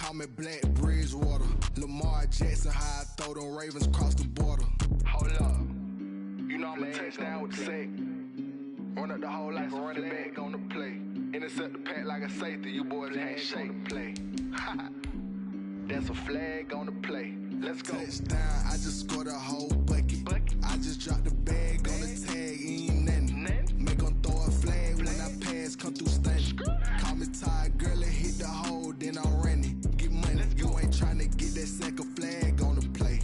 Call me Black Bridgewater. Lamar Jackson, how I throw them Ravens across the border. Hold up. You know I'm a touchdown with the sack. Run up the hole like a running back on the play. Intercept the pack like a safety. You boys handshake on the play. That's a flag on the play. Let's go. Touchdown, I just scored a whole bucket. I just dropped the bag on the tag, ain't nothing. Make them throw a flag when I pass, come through stunning. Call me tired, girl, and hit the hole, then I'm running. Get money, you ain't tryna get that second flag on the play.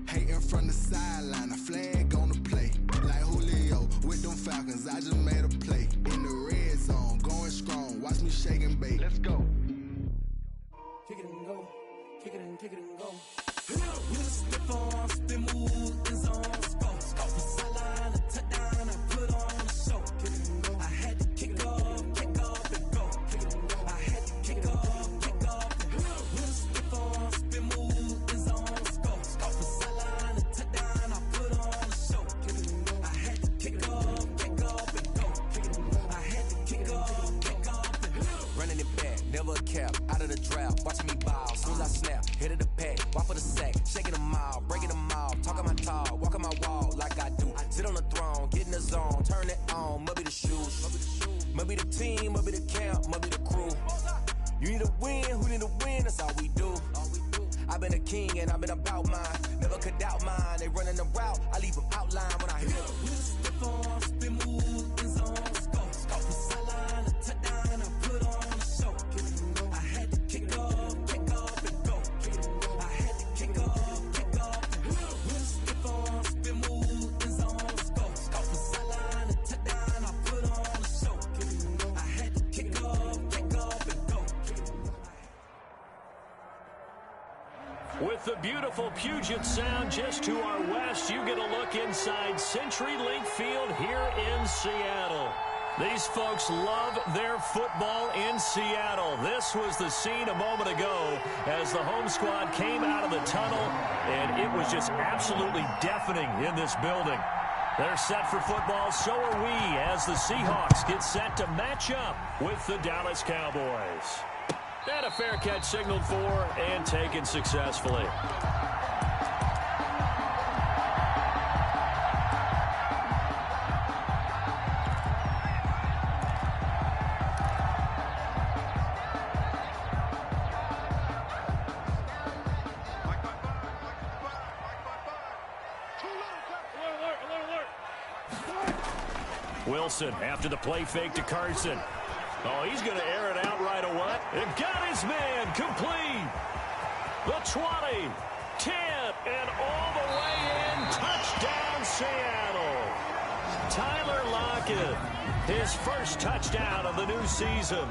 Hating from the sideline, a flag on the play. Like Julio with them Falcons, I just made a play. In the red zone, going strong, watch me shake and bake. Let's go. Kick it and go, kick it and go. With a stiff arm, spin move, in zone, go. From sideline to touchdown, I put on a show. Kick it and go. I had to kick off and go. Kick it and go. I had to kick off and go. With a stiff arm, spin move, in zone, go. From sideline to touchdown, I put on a show. Kick it and go. I had to kick off and go. Kick it and go. I had to kick off and go. Running it back, never a cap, out of the draft, watching me ball, soon as I snap, hit of the pack, walk for the sack, shaking them all, breaking them all, talking my talk, walking my wall like I do, sit on the throne, get in the zone, turn it on, must be the shoes, must be the team, must be the camp, must be the crew, you need a win, who need a win, that's all we do, I've been a king and I've been about mine, never could doubt mine, they running the route, I leave them outline when I hit them. Stiff arm, spin move, in zone, go. From sideline to touchdown, I put on a show. I had to kick off and go. I had to kick off and go. With a stiff arm, spin move, in zone, go. From sideline to touchdown, I put on a show. I had to kick off and go. With the beautiful Puget Sound just to our west, you get a look inside CenturyLink Field here in Seattle. These folks love their football in Seattle. This was the scene a moment ago as the home squad came out of the tunnel, and it was just absolutely deafening in this building. They're set for football, so are we, as the Seahawks get set to match up with the Dallas Cowboys. And a fair catch signaled for and taken successfully. Wilson after the play fake to Carson. Oh, he's going to air it out right away. It got his man complete. The 20, 10, and all the way in. Touchdown, Seattle. Tyler Lockett, his first touchdown of the new season.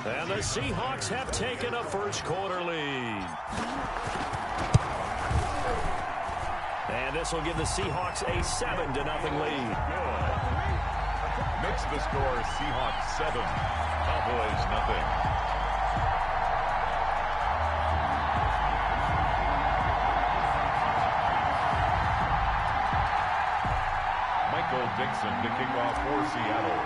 And the Seahawks have taken a first quarter lead. And this will give the Seahawks a 7-0 lead. Makes the score Seahawks 7, Cowboys nothing. Michael Dixon to kick off for Seattle.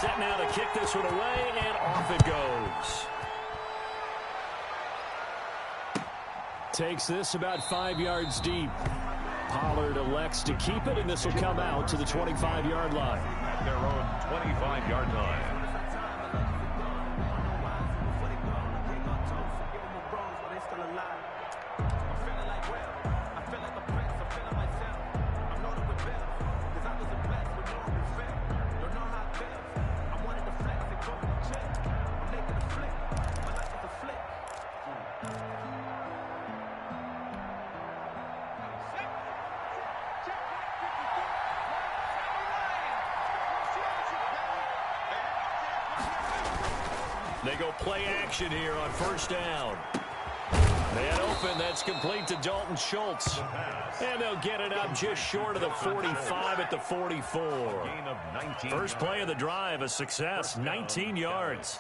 Set now to kick this one away, and off it goes. Takes this about 5 yards deep. Pollard elects to keep it, and this will come out to the 25-yard line. At their own 25-yard line. They go play action here on first down. And open, that's complete to Dalton Schultz. And they'll get it up just short of the 45 at the 44. First play of the drive, a success, 19 yards.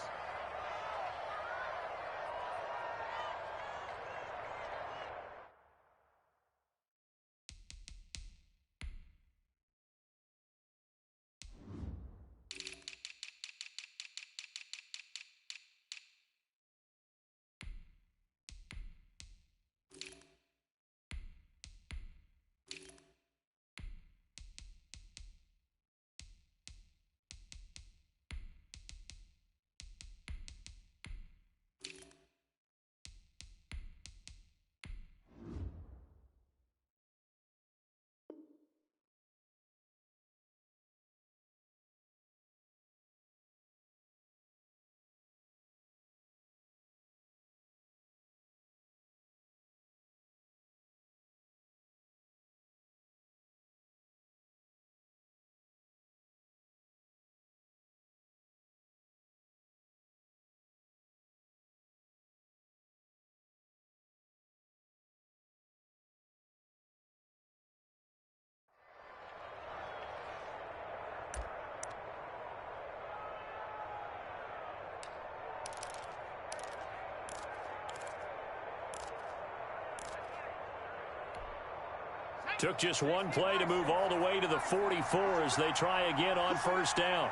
Took just one play to move all the way to the 44 as they try again on first down.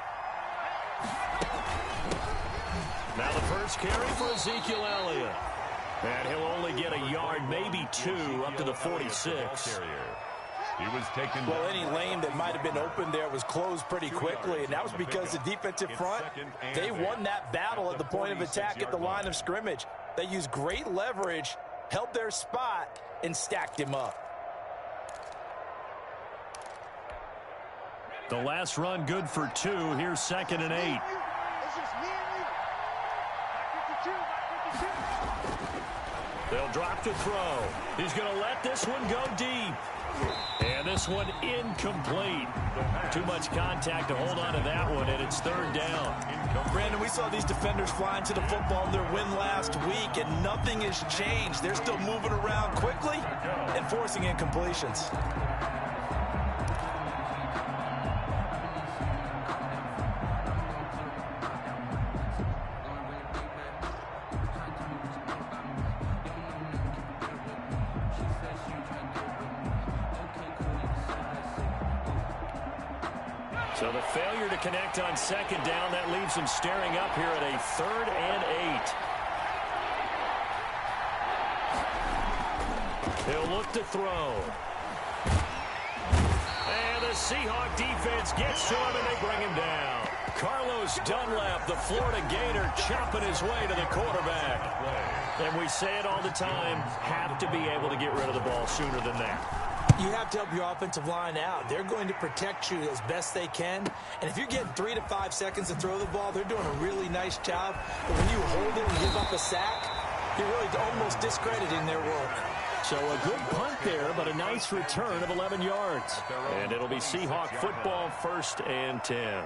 Now the first carry for Ezekiel Elliott. And he'll only get a yard, maybe two, up to the 46. He was taken. Well, any lane that might have been open there was closed pretty quickly, and that was because the defensive front, they won that battle at the point of attack at the line of scrimmage. They used great leverage, held their spot, and stacked him up. The last run good for 2. Here's 2nd and 8. They'll drop to throw. He's going to let this one go deep. And this one incomplete. Too much contact to hold on to that one, and it's 3rd down. Brandon, we saw these defenders flying to the football in their win last week, and nothing has changed. They're still moving around quickly and forcing incompletions. So the failure to connect on 2nd down, that leaves him staring up here at a 3rd and 8. He'll look to throw. And the Seahawk defense gets to him, and they bring him down. Carlos Dunlap, the Florida Gator, chopping his way to the quarterback. And we say it all the time, have to be able to get rid of the ball sooner than that. You have to help your offensive line out. They're going to protect you as best they can. And if you're getting 3 to 5 seconds to throw the ball, they're doing a really nice job. But when you hold it and give up a sack, you're really almost discrediting their work. So a good punt there, but a nice return of 11 yards. And it'll be Seahawk football, 1st and 10.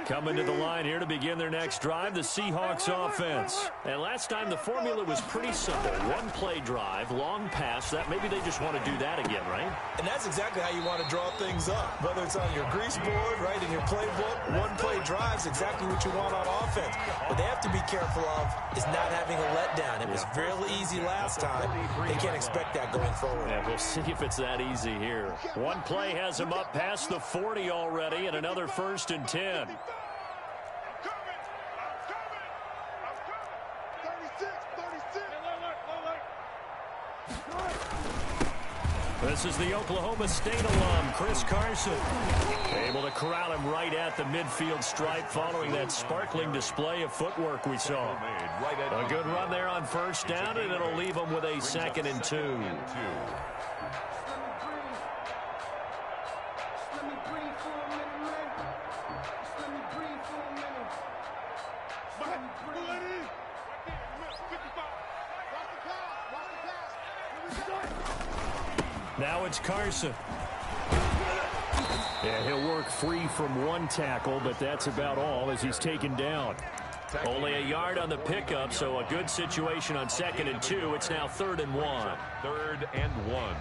Coming to the line here to begin their next drive, the Seahawks offense. And last time the formula was pretty simple. One play drive, long pass. That maybe they just want to do that again, right? And that's exactly how you want to draw things up. Whether it's on your grease board, right, in your playbook, one play drive is exactly what you want on offense. What they have to be careful of is not having a letdown. It was really easy last time. They can't expect that going forward. Yeah, we'll see if it's that easy here. One play has him up past the 40 already, and another 1st and 10. This is the Oklahoma State alum, Chris Carson. Able to corral him right at the midfield stripe following that sparkling display of footwork we saw. A good run there on 1st down, and it'll leave him with a 2nd and 2. Now it's Carson. And he'll work free from one tackle, but that's about all as he's taken down. Only a yard on the pickup, so a good situation on 2nd and 2. It's now 3rd and 1. 3rd and 1.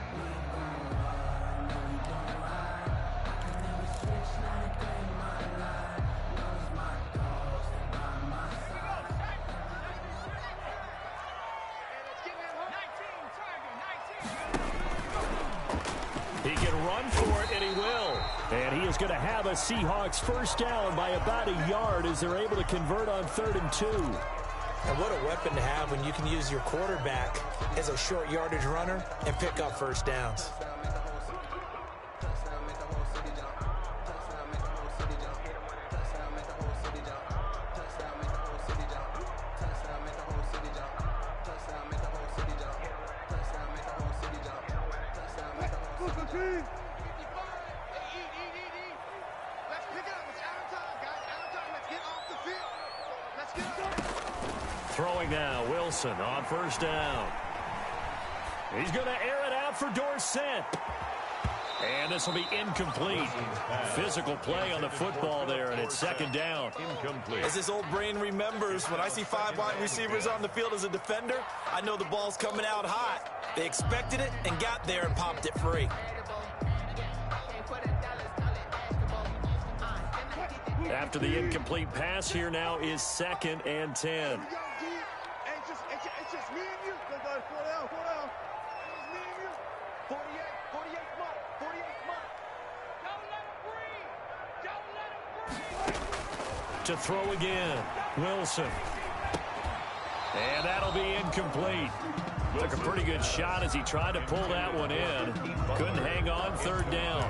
He can run for it, and he will. And he is going to have a Seahawks 1st down by about a yard as they're able to convert on 3rd and 2. And what a weapon to have when you can use your quarterback as a short yardage runner and pick up 1st downs. Throwing now, Wilson on 1st down. He's going to air it out for Dorsett. And this will be incomplete. Physical play on the football there, and it's 2nd down. Incomplete. As this old brain remembers, when I see 5 wide receivers on the field as a defender, I know the ball's coming out hot. They expected it and got there and popped it free. After the incomplete pass, here now is 2nd and 10. It's just me and you. Go down, 4 down. 48. To throw again, Wilson. And that'll be incomplete. Took a pretty good shot as he tried to pull that one in. Couldn't hang on, third down.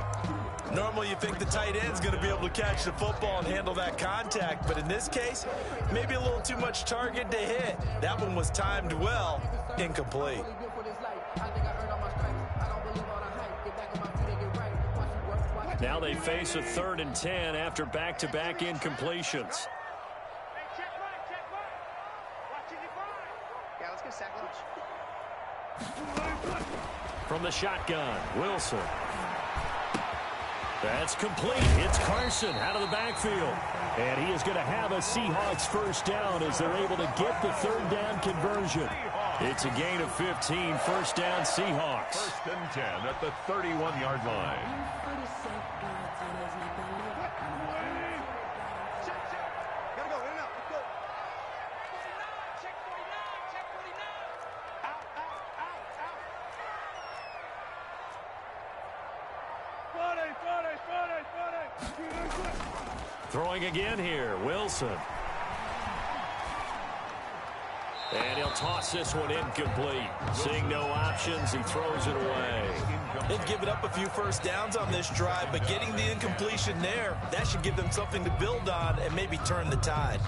Normally you think the tight end's going to be able to catch the football and handle that contact, but in this case, maybe a little too much target to hit. That one was timed well, incomplete. Now they face a 3rd and 10 after back-to-back incompletions. Yeah, let's get sack lunch. From the shotgun, Wilson. That's complete. It's Carson out of the backfield. And he is going to have a Seahawks first down as they're able to get the 3rd down conversion. It's a gain of 15, first down Seahawks. 1st and 10 at the 31-yard line. Throwing again here, Wilson. And he'll toss this one incomplete. Seeing no options, he throws it away. They've given up a few first downs on this drive, but getting the incompletion there, that should give them something to build on and maybe turn the tide.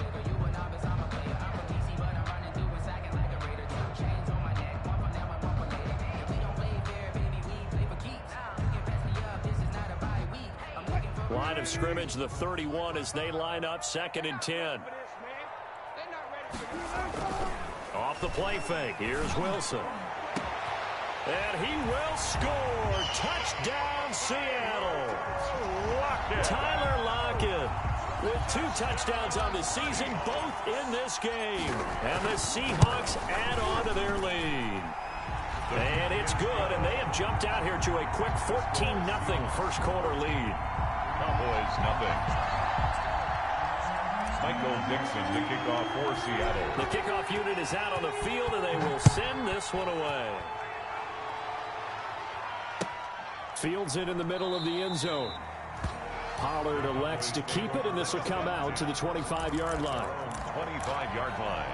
Line of scrimmage, the 31 as they line up, 2nd and 10. Off the play fake, here's Wilson. And he will score. Touchdown, Seattle. Tyler Lockett with 2 touchdowns on the season, both in this game. And the Seahawks add on to their lead. And it's good, and they have jumped out here to a quick 14-0 first quarter lead. Cowboys, nothing. Michael Dixon, the kickoff for Seattle. The kickoff unit is out on the field, and they will send this one away. Fields it in the middle of the end zone. Pollard elects to keep it, and this will come out to the 25-yard line. 25-yard line.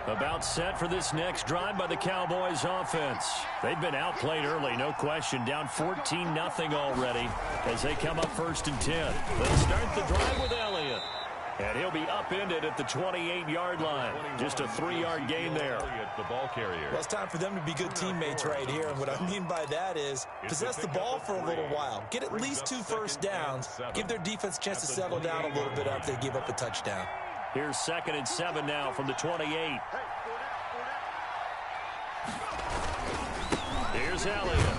About set for this next drive by the Cowboys offense. They've been outplayed early, no question. Down 14-0 already as they come up 1st and 10. They'll start the drive with Elliott. And he'll be upended at the 28-yard line. Just a 3-yard gain there. The ball carrier. Well, it's time for them to be good teammates right here. And what I mean by that is possess the ball for a little while. Get at least 2 first downs. Give their defense a chance to settle down a little bit after they give up a touchdown. Here's 2nd and 7 now from the 28. Here's Elliott.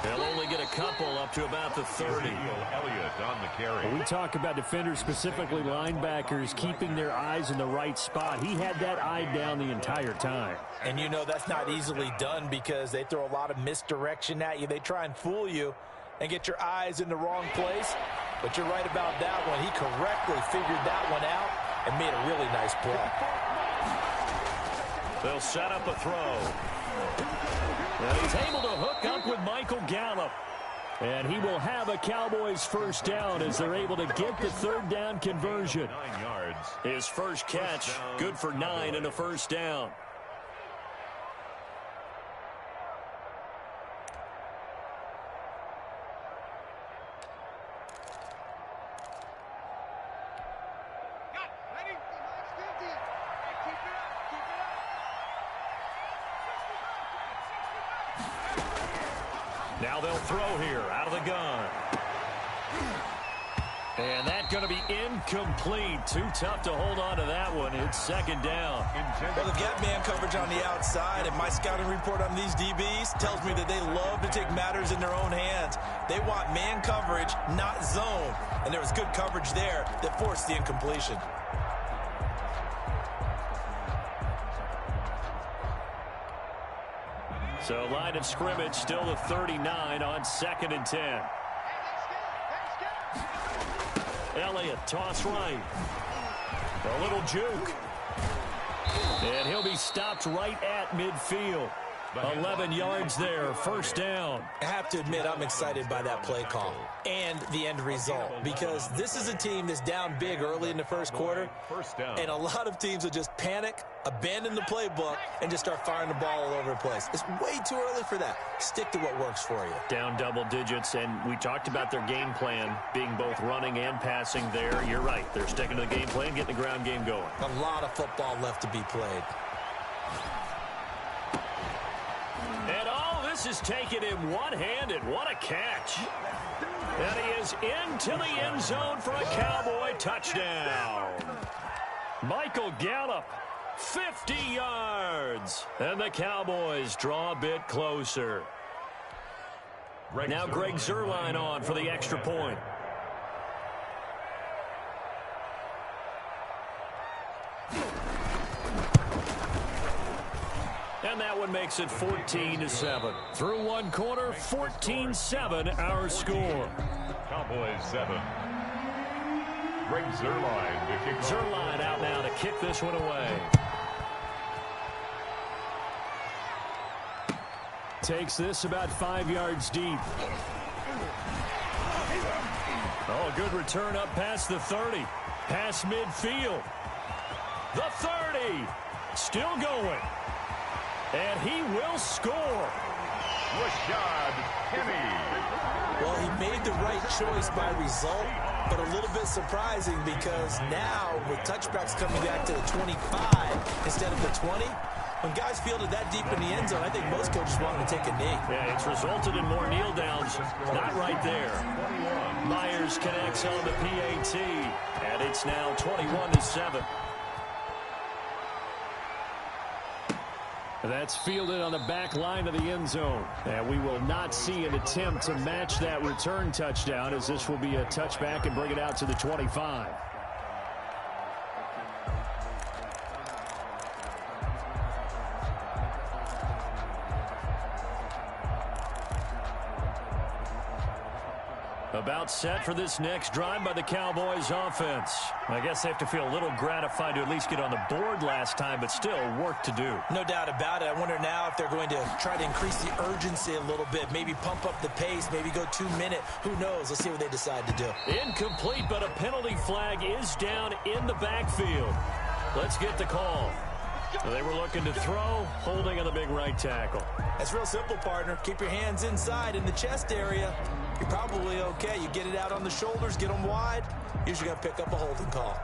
They'll only get a couple up to about the 30. Elliott on the carry. We talk about defenders, specifically linebackers, keeping their eyes in the right spot. He had that eye down the entire time. And you know that's not easily done because they throw a lot of misdirection at you. They try and fool you and get your eyes in the wrong place. But you're right about that one. He correctly figured that one out and made a really nice play. They'll set up a throw. And he's able to hook up with Michael Gallup. And he will have a Cowboys first down as they're able to get the 3rd down conversion. 9 yards. His first catch, good for 9 and a first down. Now they'll throw here out of the gun. And that's going to be incomplete. Too tough to hold on to that one. It's 2nd down. Well, they've got man coverage on the outside, and my scouting report on these DBs tells me that they love to take matters in their own hands. They want man coverage, not zone. And there was good coverage there that forced the incompletion. So line of scrimmage still the 39 on 2nd and 10. Elliott, toss right. A little juke. And he'll be stopped right at midfield. 11 yards there, first down. I have to admit, I'm excited by that play call and the end result, because this is a team that's down big early in the first quarter, and a lot of teams will just panic, abandon the playbook, and just start firing the ball all over the place. It's way too early for that. Stick to what works for you. Down double digits, and we talked about their game plan being both running and passing there. You're right. They're sticking to the game plan, getting the ground game going. A lot of football left to be played. And all this is taken in one-handed. What a catch. And he is into the end zone for a Cowboy touchdown. Michael Gallup, 50 yards. And the Cowboys draw a bit closer. Now Greg Zuerlein on for the extra point. And that one makes it 14-7. Through one quarter, 14-7 our score. Cowboys 7. Greg Zuerlein to kick off. Zuerlein out now to kick this one away. Takes this about 5 yards deep. Oh, good return up past the 30. Past midfield. The 30. Still going. And he will score. Rashad Penny. Well, he made the right choice by result, but a little bit surprising because now with touchbacks coming back to the 25 instead of the 20, when guys fielded that deep in the end zone, I think most coaches want to take a knee. Yeah, it's resulted in more kneel downs. Not right there. Myers connects on the PAT, and it's now 21-7. That's fielded on the back line of the end zone. And we will not see an attempt to match that return touchdown, as this will be a touchback and bring it out to the 25. About set for this next drive by the Cowboys offense. I guess they have to feel a little gratified to at least get on the board last time, but still work to do. No doubt about it. I wonder now if they're going to try to increase the urgency a little bit, maybe pump up the pace, maybe go 2 minute. Who knows? Let's see what they decide to do. Incomplete, but a penalty flag is down in the backfield. Let's get the call. They were looking to throw, holding on the big right tackle. That's real simple, partner. Keep your hands inside in the chest area. You're probably okay. You get it out on the shoulders, get them wide. Usually got to pick up a holding call.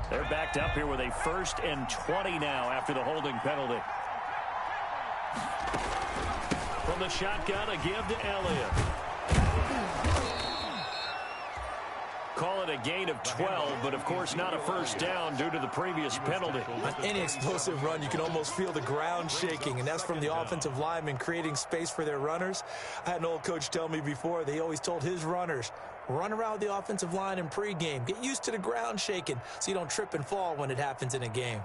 They're backed up here with a 1st and 20 now after the holding penalty. From the shotgun, a give to Elliott. Call it a gain of 12, but of course not a first down due to the previous penalty. On any explosive run, you can almost feel the ground shaking, and that's from the offensive linemen creating space for their runners. I had an old coach tell me before, they always told his runners, run around the offensive line in pregame. Get used to the ground shaking so you don't trip and fall when it happens in a game.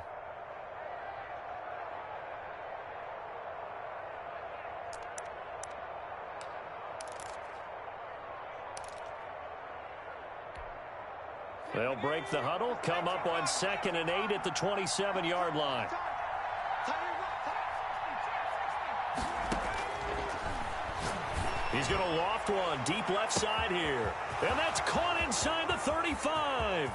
They'll break the huddle, come up on 2nd and 8 at the 27-yard line. He's going to loft one deep left side here. And that's caught inside the 35.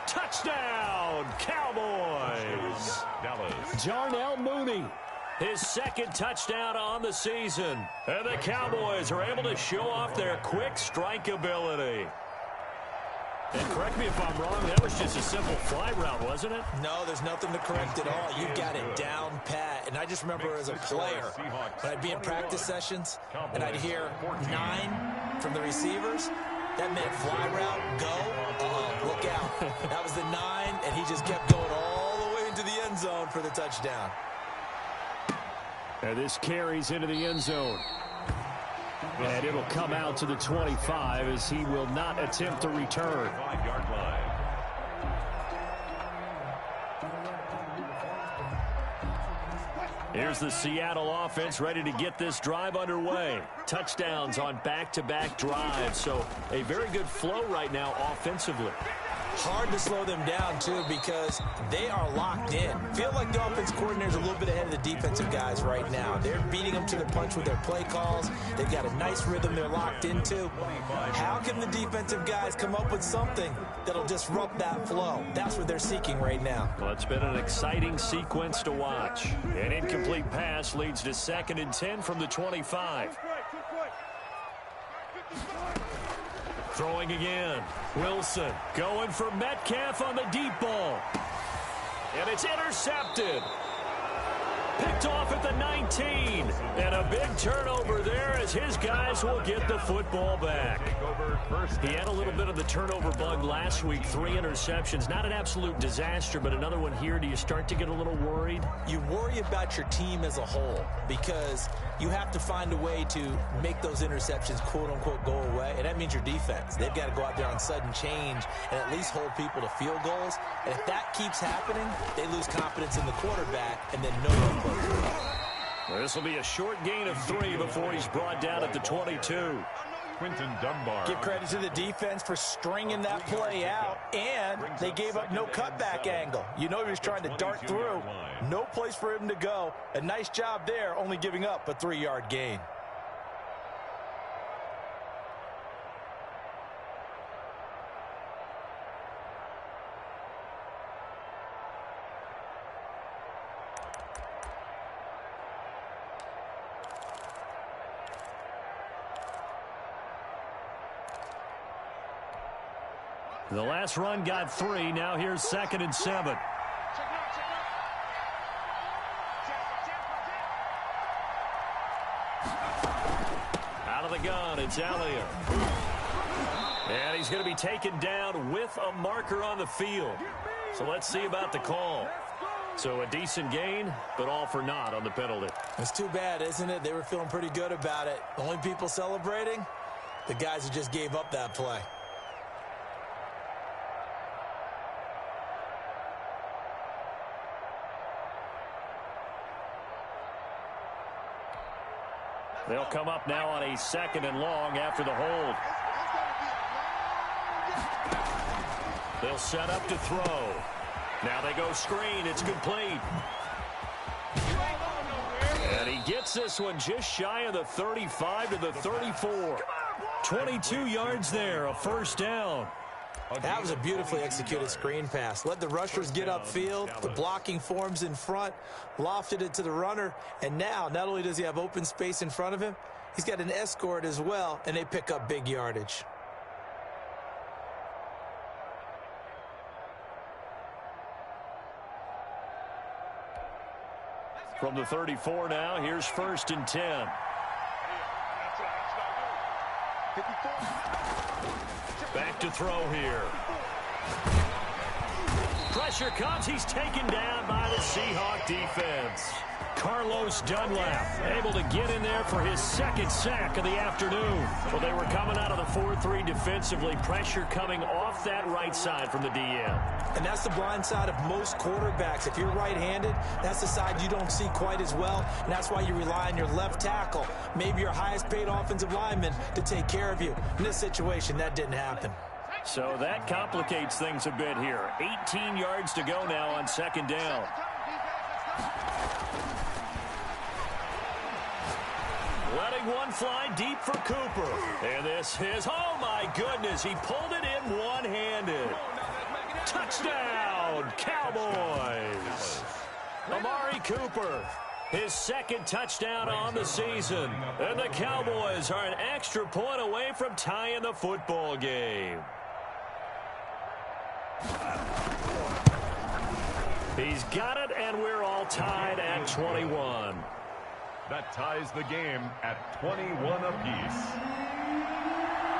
Touchdown, Cowboys. Dallas. Darnell Mooney, his 2nd touchdown on the season. And the Cowboys are able to show off their quick strike ability. And correct me if I'm wrong, that was just a simple fly route, wasn't it? No, there's nothing to correct at all. You got it down pat. And I just remember as a player, when I'd be in practice sessions and I'd hear 9 from the receivers, that meant fly route, go, look out. That was the 9, and he just kept going all the way into the end zone for the touchdown. And this carries into the end zone. And it'll come out to the 25 as he will not attempt to return. 5-yard line. Here's the Seattle offense ready to get this drive underway. Touchdowns on back-to-back drives, so a very good flow right now offensively. Hard to slow them down, too, because they are locked in. Feel like the offense coordinator's a little bit ahead of the defensive guys right now. They're beating them to the punch with their play calls. They've got a nice rhythm they're locked into. How can the defensive guys come up with something that'll disrupt that flow? That's what they're seeking right now. Well, it's been an exciting sequence to watch. An incomplete pass leads to 2nd and 10 from the 25. Throwing again. Wilson going for Metcalf on the deep ball. And it's intercepted. Picked off at the 19. And a big turnover there as his guys will get the football back. He had a little bit of the turnover bug last week. 3 interceptions. Not an absolute disaster, but another one here. Do you start to get a little worried? You worry about your team as a whole because you have to find a way to make those interceptions, quote-unquote, go away. And that means your defense. They've got to go out there on sudden change and at least hold people to field goals. And if that keeps happening, they lose confidence in the quarterback, and then no one plays well. Well, this will be a short gain of 3 before he's brought down at the 22. Quinton Dunbar. Give credit to the defense for stringing that play out, and they gave up no cutback angle. You know he was trying to dart through. No place for him to go. A nice job there, only giving up a 3-yard gain. The last run got 3. Now here's 2nd and 7. Out of the gun, it's Elliott. And he's going to be taken down with a marker on the field. So let's see about the call. So a decent gain, but all for naught on the penalty. It's too bad, isn't it? They were feeling pretty good about it. The only people celebrating, the guys who just gave up that play. They'll come up now on a 2nd and long after the hold. They'll set up to throw. Now they go screen. It's complete. And he gets this one just shy of the 35 to the 34. 22 yards there, a first down. That was a beautifully executed screen pass. Let the rushers get upfield. The blocking forms in front. Lofted it to the runner. And now, not only does he have open space in front of him, he's got an escort as well, and they pick up big yardage. From the 34 now, here's 1st and 10. Back to throw here. Pressure comes. He's taken down by the Seahawk defense. Carlos Dunlap able to get in there for his 2nd sack of the afternoon. Well, they were coming out of the 4-3 defensively. Pressure coming off that right side from the DM. And that's the blind side of most quarterbacks. If you're right-handed, that's the side you don't see quite as well. And that's why you rely on your left tackle, maybe your highest-paid offensive lineman, to take care of you. In this situation, that didn't happen. So that complicates things a bit here. 18 yards to go now on 2nd down. Letting one fly deep for Cooper. And this is, oh my goodness, he pulled it in one-handed. Touchdown, Cowboys. Amari Cooper, his 2nd touchdown on the season. And the Cowboys are an extra point away from tying the football game. He's got it, and we're all tied at 21. That ties the game at 21 apiece.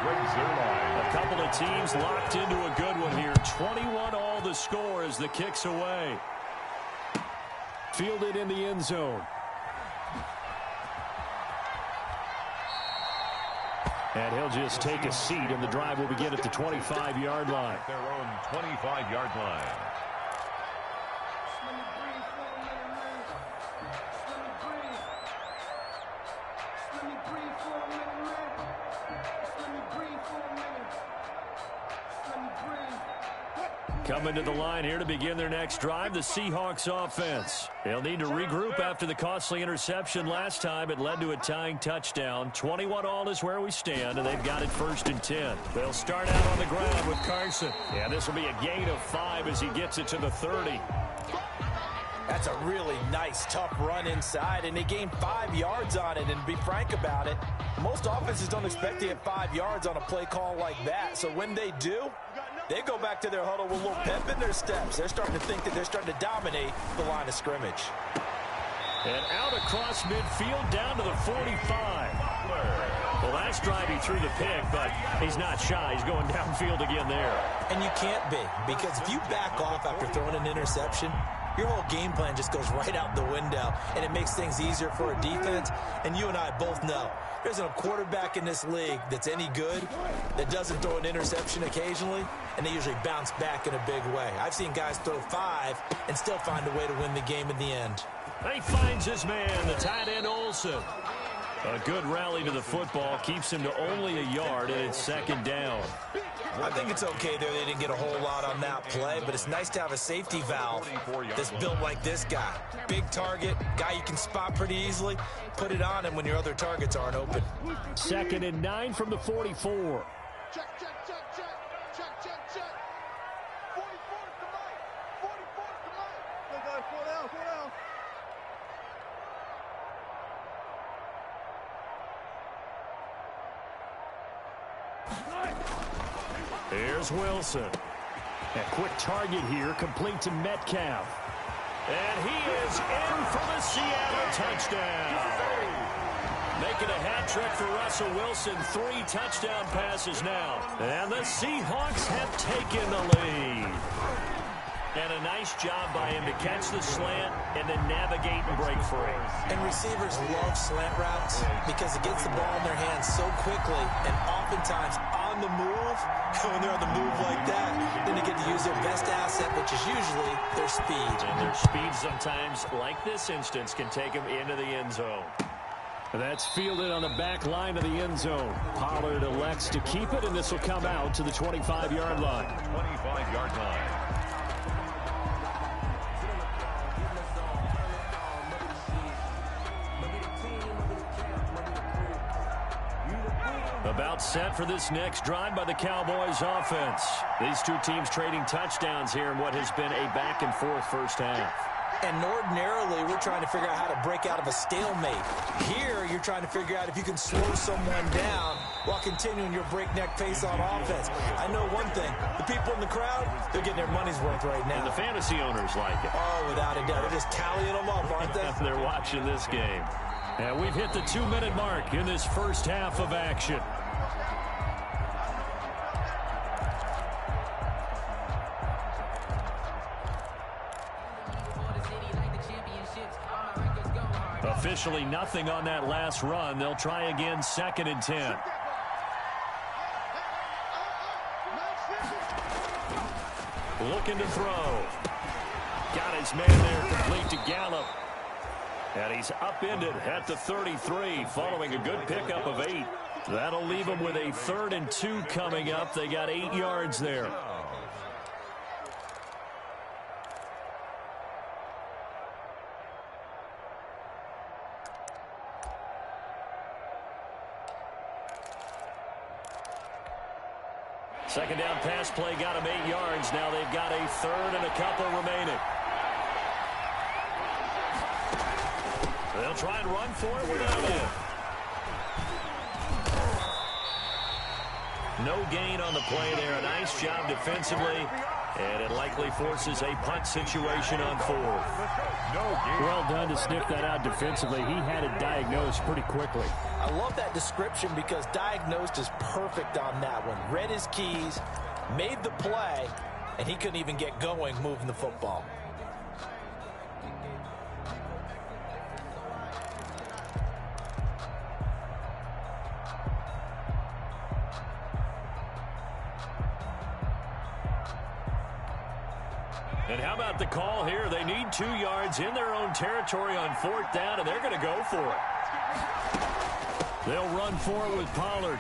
Greg Zuerlein. A couple of teams locked into a good one here. 21 all the score as the kick's away. Fielded in the end zone. And he'll just take a seat, and the drive will begin at the 25-yard line. Their own 25-yard line. Coming to the line here to begin their next drive, the Seahawks offense. They'll need to regroup after the costly interception last time. It led to a tying touchdown. 21-all is where we stand, and they've got it 1st and 10. They'll start out on the ground with Carson. Yeah, this will be a gain of 5 as he gets it to the 30. That's a really nice, tough run inside, and they gained 5 yards on it. And to be frank about it, most offenses don't expect to get 5 yards on a play call like that. So when they do, they go back to their huddle with a little pep in their steps. They're starting to think that they're starting to dominate the line of scrimmage. And out across midfield down to the 45. The last drive he threw the pick, but he's not shy. He's going downfield again there. And you can't be, because if you back off after throwing an interception, your whole game plan just goes right out the window, and it makes things easier for a defense. And you and I both know there's a quarterback in this league that's any good that doesn't throw an interception occasionally, and they usually bounce back in a big way. I've seen guys throw 5 and still find a way to win the game in the end. He finds his man, the tight end Olsen. A good rally to the football keeps him to only a yard, and it's 2nd down. I think it's okay there. They didn't get a whole lot on that play, but it's nice to have a safety valve that's built like this guy. Big target, guy you can spot pretty easily. Put it on him when your other targets aren't open. 2nd and 9 from the 44. Check, check, check, check, check, check, check. 44's the mic. 44's the mic. Look, guys, slow down, slow down. Here's Wilson. A quick target here, complete to Metcalf. And he is in for the Seattle touchdown. Making a hat trick for Russell Wilson. 3 touchdown passes now. And the Seahawks have taken the lead. And a nice job by him to catch the slant and then navigate and break free. And receivers love slant routes because it gets the ball in their hands so quickly and oftentimes on the move. When they're on the move like that, then they get to use their best asset, which is usually their speed. And their speed sometimes, like this instance, can take them into the end zone. That's fielded on the back line of the end zone. Pollard elects to keep it, and this will come out to the 25-yard line. 25-yard line. About set for this next drive by the Cowboys offense. These two teams trading touchdowns here in what has been a back-and-forth first half. And ordinarily, we're trying to figure out how to break out of a stalemate. Here, you're trying to figure out if you can slow someone down while continuing your breakneck pace on offense. I know one thing. The people in the crowd, they're getting their money's worth right now. And the fantasy owners like it. Oh, without a doubt. They're just tallying them up, aren't they? They're watching this game. And we've hit the 2-minute mark in this first half of action. Officially nothing on that last run. They'll try again, 2nd and 10. Looking to throw. Got his man there, complete to Gallup. And he's upended at the 33, following a good pickup of 8. That'll leave them with a 3rd and 2 coming up. They got 8 yards there. Second down pass play got him 8 yards. Now they've got a 3rd and a couple remaining. They'll try and run for it without him. No gain on the play there. A nice job defensively. And it likely forces a punt situation on 4th. Well done to sniff that out defensively. He had it diagnosed pretty quickly. I love that description because diagnosed is perfect on that one. Read his keys, made the play, and he couldn't even get going moving the football. And how about the call here? They need 2 yards in their own territory on 4th down, and they're going to go for it. They'll run for it with Pollard.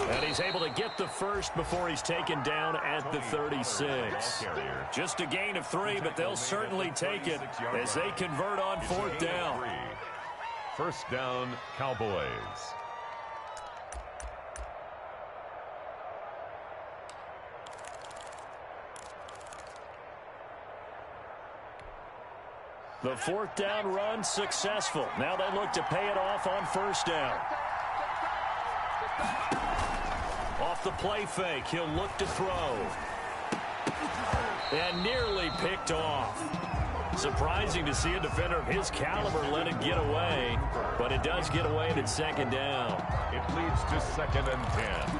And he's able to get the first before he's taken down at the 36. Just a gain of 3, but they'll certainly take it as they convert on 4th down. First down, Cowboys. The 4th down run successful. Now they look to pay it off on 1st down. Off the play fake, he'll look to throw. And nearly picked off. Surprising to see a defender of his caliber let it get away, but it does get away and it's 2nd down. It leads to 2nd and 10.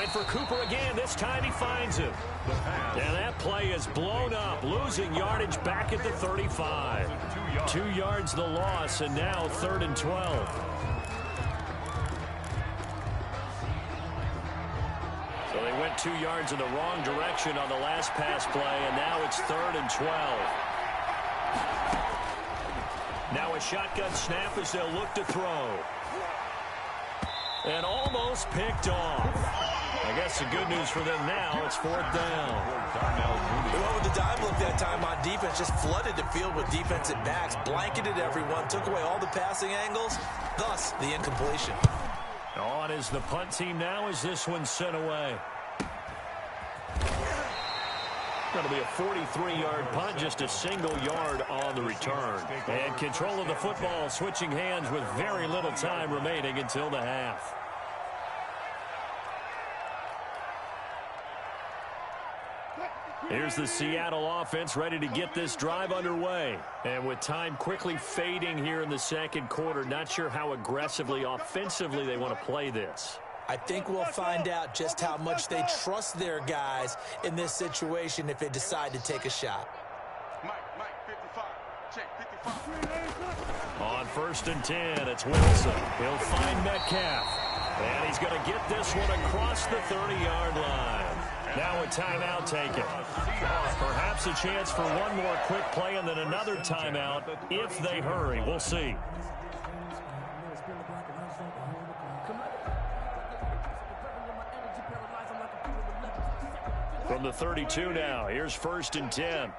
For Cooper again. This time he finds him. And that play is blown up, losing yardage back at the 35. 2 yards the loss, and now 3rd and 12. So they went 2 yards in the wrong direction on the last pass play, and now it's 3rd and 12. Now a shotgun snap as they'll look to throw. And almost picked off. I guess the good news for them now, it's 4th down. They went with the dime look that time on defense, just flooded the field with defensive backs, blanketed everyone, took away all the passing angles, thus the incompletion. On is the punt team now as this one's sent away. Going to be a 43-yard punt, just a single yard on the return. And control of the football switching hands with very little time remaining until the half. Here's the Seattle offense ready to get this drive underway. And with time quickly fading here in the 2nd quarter, not sure how aggressively, offensively they want to play this. I think we'll find out just how much they trust their guys in this situation if they decide to take a shot. Mike, 55. Check, 55. On 1st and 10, it's Wilson. He'll find Metcalf. And he's going to get this one across the 30-yard line. Now a timeout taken. Perhaps a chance for one more quick play and then another timeout if they hurry. We'll see. From the 32 now, here's 1st and 10.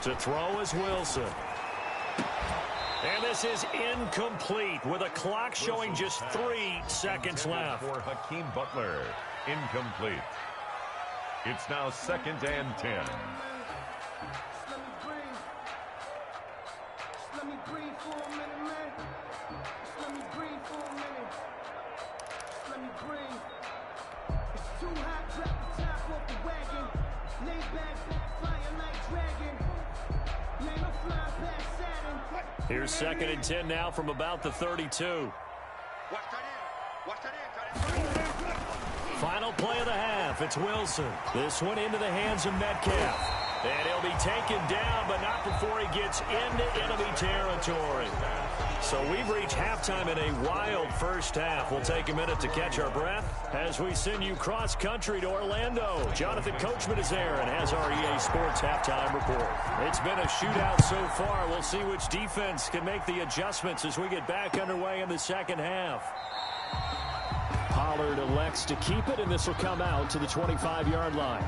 To throw is Wilson. And this is incomplete with a clock showing just 3 seconds left. For Hakeem Butler, incomplete. It's now 2nd and 10. Let me breathe for a minute, man. Let me breathe for a minute. Let me breathe. It's too hot, drop the top off the wagon. Lay back, fire like dragon. Man, I'm flying past Saturn. Here's 2nd and 10 now from about the 32. Final play of the half. It's Wilson. This one into the hands of Metcalf. And he'll be taken down, but not before he gets into enemy territory. So we've reached halftime in a wild first half. We'll take a minute to catch our breath as we send you cross-country to Orlando. Jonathan Coachman is there and has our EA Sports halftime report. It's been a shootout so far. We'll see which defense can make the adjustments as we get back underway in the 2nd half. Pollard elects to keep it, and this will come out to the 25-yard line.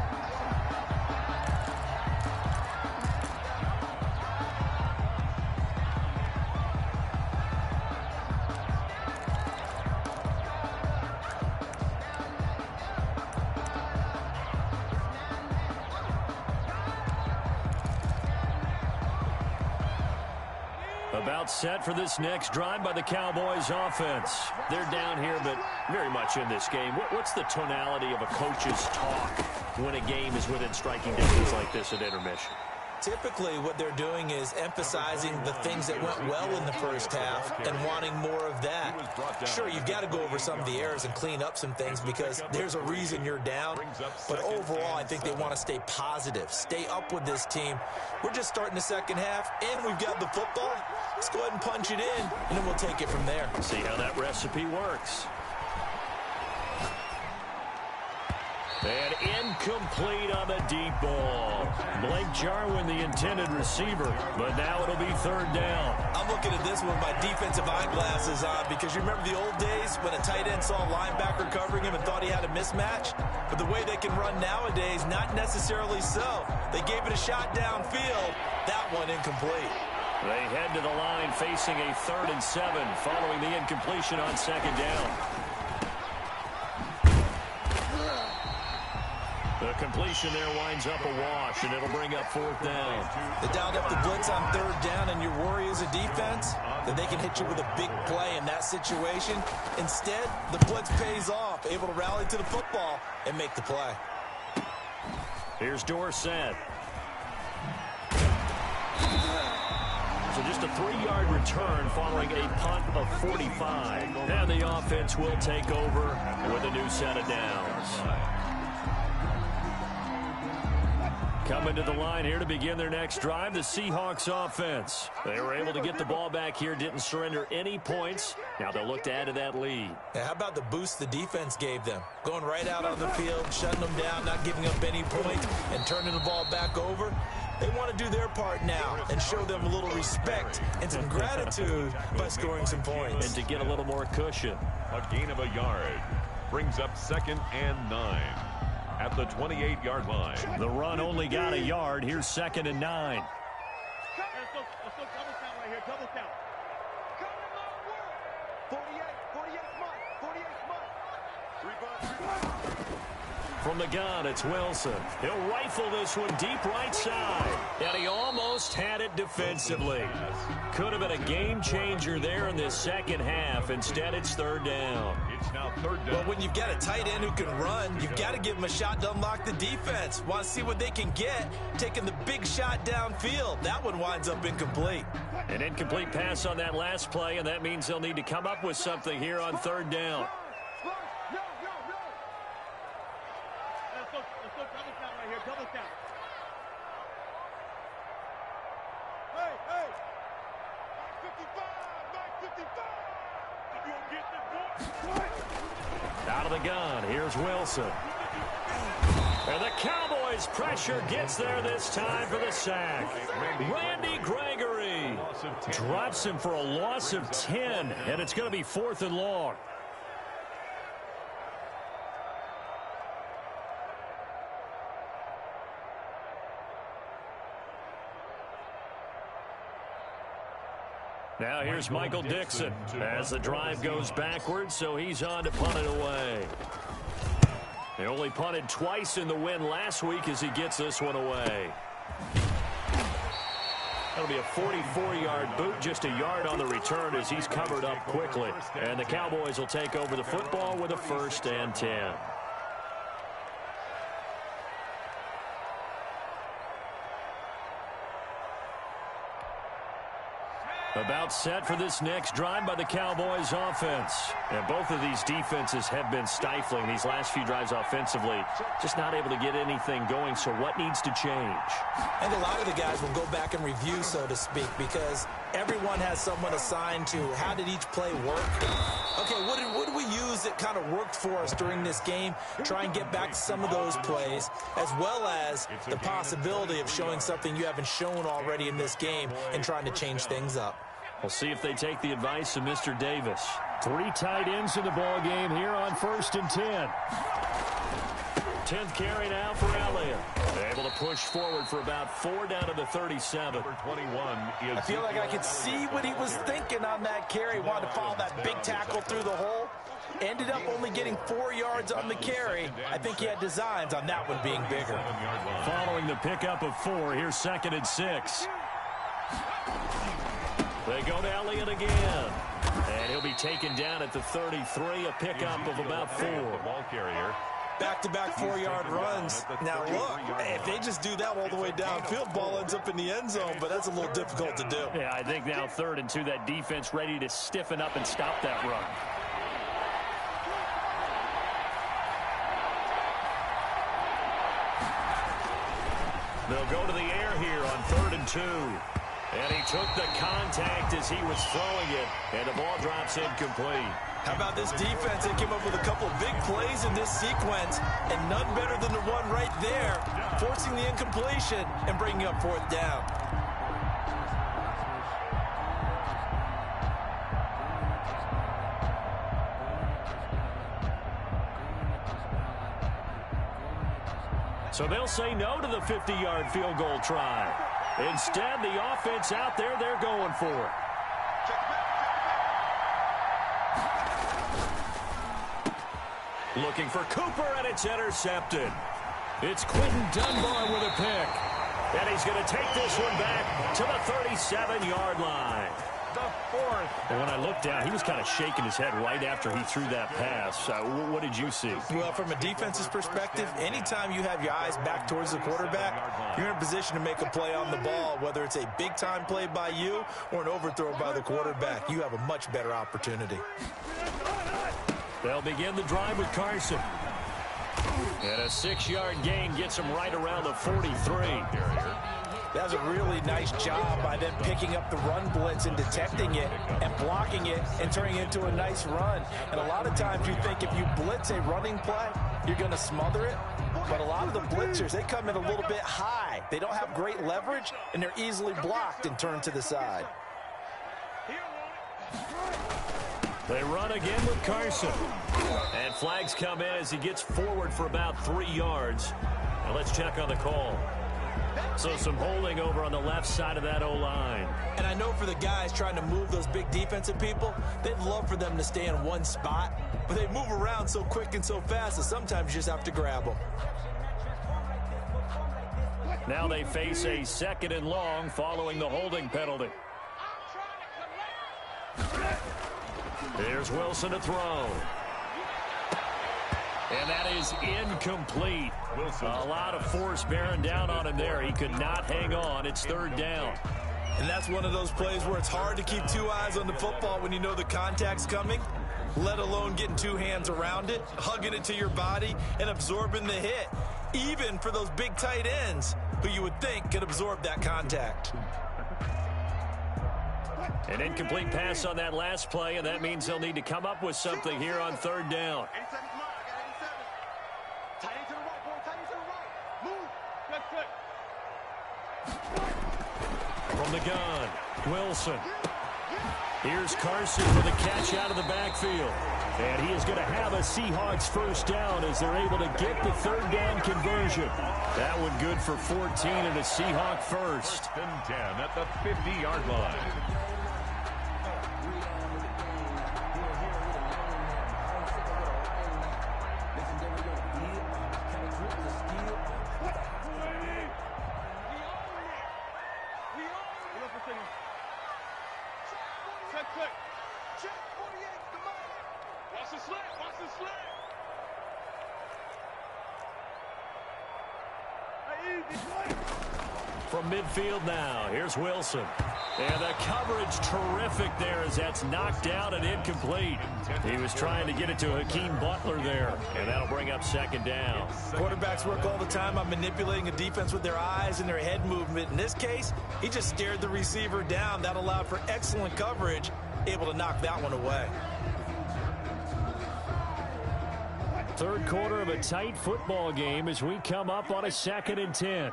About set for this next drive by the Cowboys offense. They're down here, but very much in this game. What's the tonality of a coach's talk when a game is within striking distance like this at intermission? Typically, what they're doing is emphasizing the things that went well in the first half and wanting more of that. Sure, you've got to go over some of the errors and clean up some things because there's a reason you're down. But overall, I think they want to stay positive, stay up with this team. We're just starting the second half, and we've got the football. Let's go ahead and punch it in, and then we'll take it from there. See how that recipe works. And incomplete on the deep ball. Blake Jarwin, the intended receiver, but now it'll be third down. I'm looking at this with my defensive eyeglasses on because you remember the old days when a tight end saw a linebacker covering him and thought he had a mismatch? But the way they can run nowadays, not necessarily so. They gave it a shot downfield. That one incomplete. They head to the line facing a 3rd and 7 following the incompletion on second down. The completion there winds up a wash, and it'll bring up 4th down. They dialed up the blitz on 3rd down, and your worry as a defense that they can hit you with a big play in that situation. Instead, the blitz pays off, able to rally to the football and make the play. Here's Dorsett. So just a 3-yard return following a punt of 45. And the offense will take over with a new set of downs. Coming to the line here to begin their next drive, the Seahawks offense. They were able to get the ball back here, didn't surrender any points. Now they'll look to add to that lead. Yeah, how about the boost the defense gave them? Going right out on the field, shutting them down, not giving up any points, and turning the ball back over. They want to do their part now and show them a little respect and some gratitude by scoring some points. And to get a little more cushion. A gain of a yard brings up 2nd and 9 at the 28-yard line. The run only got a yard. Here's 2nd and 9. Let's go double count right here, double count. Come in my work. 48 smart. From the gun, it's Wilson. He'll rifle this one deep right side. And he almost had it defensively. Could have been a game changer there in this second half. Instead, it's 3rd down. It's now 3rd down. Well, when you've got a tight end who can run, you've got to give him a shot to unlock the defense. Want to see what they can get, taking the big shot downfield. That one winds up incomplete. An incomplete pass on that last play, and that means they'll need to come up with something here on 3rd down. Let's go double count right here, double count. Hey! 55! You gonna get this boy? Out of the gun, here's Wilson. And the Cowboys' pressure gets there this time for the sack. Randy Gregory drops him for a loss of 10, and it's going to be 4th and long. Now here's Michael Dixon as the drive goes backwards, so he's on to punt it away. They only punted twice in the win last week as he gets this one away. That'll be a 44-yard boot, just a yard on the return as he's covered up quickly. And the Cowboys will take over the football with a 1st and 10. About set for this next drive by the Cowboys offense. And both of these defenses have been stifling these last few drives offensively. Just not able to get anything going, so what needs to change? And a lot of the guys will go back and review, so to speak, because everyone has someone assigned to how did each play work. Okay, what did we use that kind of worked for us during this game? Try and get back to some of those plays, as well as the possibility of showing something you haven't shown already in this game and trying to change things up. We'll see if they take the advice of Mr. Davis. 3 tight ends in the ball game here on 1st and 10. 10th carry now for Elliott. Able to push forward for about 4 down to the 37. Number 21 is. I feel like I could see what he was thinking on that carry. Wanted to follow that big tackle through the hole. Ended up only getting 4 yards on the carry. I think he had designs on that one being bigger. Following the pickup of 4, here's 2nd and 6. They go to Elliott again. And he'll be taken down at the 33, a pickup of about 4. The ball carrier. back-to-back 4-yard runs. Now, look, if they just do that all the way downfield, ball ends up in the end zone, but that's a little difficult to do. Yeah, I think now 3rd and 2, that defense ready to stiffen up and stop that run. They'll go to the air here on 3rd and 2. And he took the contact as he was throwing it, and the ball drops incomplete. How about this defense? They came up with a couple big plays in this sequence, and none better than the one right there, forcing the incompletion and bringing up 4th down. So they'll say no to the 50-yard field goal try. Instead, the offense out there, they're going for it. Looking for Cooper, and it's intercepted. It's Quentin Dunbar with a pick. And he's going to take this one back to the 37-yard line. The 4th. And when I looked down, he was kind of shaking his head right after he threw that pass. What did you see? Well, from a defense's perspective, anytime you have your eyes back towards the quarterback, you're in a position to make a play on the ball, whether it's a big-time play by you or an overthrow by the quarterback. You have a much better opportunity. They'll begin the drive with Carson. And a 6-yard gain gets him right around the 43. That was a really nice job by them picking up the run blitz and detecting it and blocking it and turning it into a nice run. And a lot of times you think if you blitz a running play, you're going to smother it. But a lot of the blitzers, they come in a little bit high. They don't have great leverage, and they're easily blocked and turned to the side. They run again with Carson. And flags come in as he gets forward for about 3 yards. Now let's check on the call. So some holding over on the left side of that O-line. And I know for the guys trying to move those big defensive people, they'd love for them to stay in one spot. But they move around so quick and so fast that sometimes you just have to grab them. Now they face a 2nd and long following the holding penalty. Here's Wilson to throw. And that is incomplete. A lot of force bearing down on him there. He could not hang on. It's 3rd down. And that's one of those plays where it's hard to keep 2 eyes on the football when you know the contact's coming, let alone getting 2 hands around it, hugging it to your body, and absorbing the hit, even for those big tight ends who you would think could absorb that contact. An incomplete pass on that last play, and that means they'll need to come up with something here on 3rd down. From the gun, Wilson. Here's Carson for the catch out of the backfield. And he is going to have a Seahawks 1st down as they're able to get the 3rd down conversion. That one good for 14 and a Seahawk 1st. 1st and 10 at the 50-yard line. From midfield now, here's Wilson. And the coverage terrific there as that's knocked down and incomplete. He was trying to get it to Hakeem Butler there, and that'll bring up 2nd down. Quarterbacks work all the time on manipulating a defense with their eyes and their head movement. In this case, he just stared the receiver down. That allowed for excellent coverage, able to knock that one away. 3rd quarter of a tight football game as we come up on a 2nd and 10.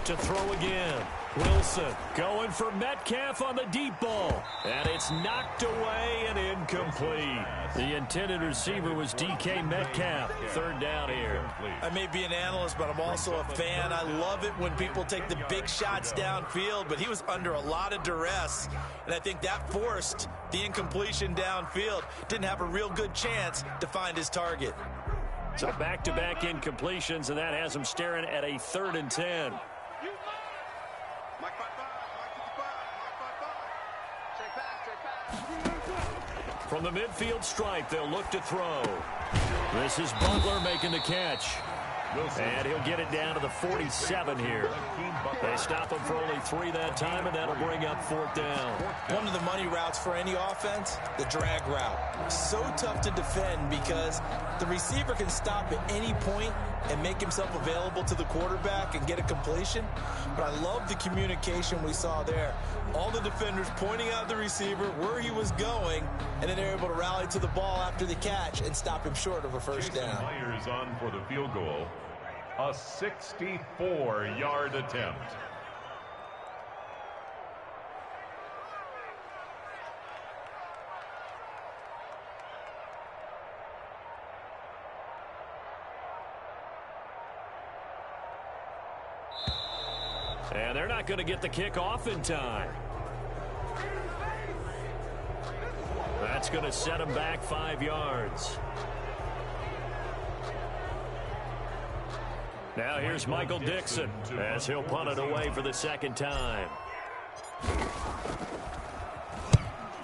To throw again. Wilson going for Metcalf on the deep ball. And it's knocked away and incomplete. The intended receiver was DK Metcalf. 3rd down here. I may be an analyst, but I'm also a fan. I love it when people take the big shots downfield, but he was under a lot of duress. And I think that forced the incompletion downfield. Didn't have a real good chance to find his target. So back-to-back incompletions, and that has him staring at a 3rd and 10. From the midfield stripe, they'll look to throw. This is Butler making the catch. And he'll get it down to the 47 here. They stop him for only 3 that time, and that'll bring up 4th down. One of the money routes for any offense, the drag route. So tough to defend because the receiver can stop at any point and make himself available to the quarterback and get a completion. But I love the communication we saw there. All the defenders pointing out the receiver where he was going, and then they're able to rally to the ball after the catch and stop him short of a first down. Myers on for the field goal. A 64-yard attempt. And they're not going to get the kick off in time. That's going to set him back 5 yards. Now here's Michael Dixon as he'll punt it away for the 2nd time.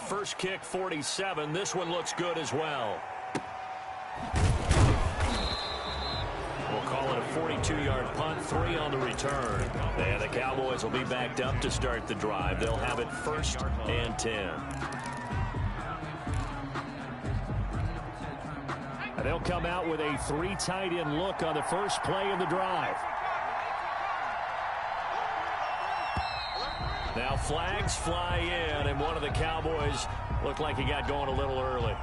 First kick, 47. This one looks good as well. We'll call it a 42-yard punt, 3 on the return. And the Cowboys will be backed up to start the drive. They'll have it 1st and 10. And they'll come out with a 3 tight end look on the first play of the drive. Now flags fly in, and one of the Cowboys looked like he got going a little early.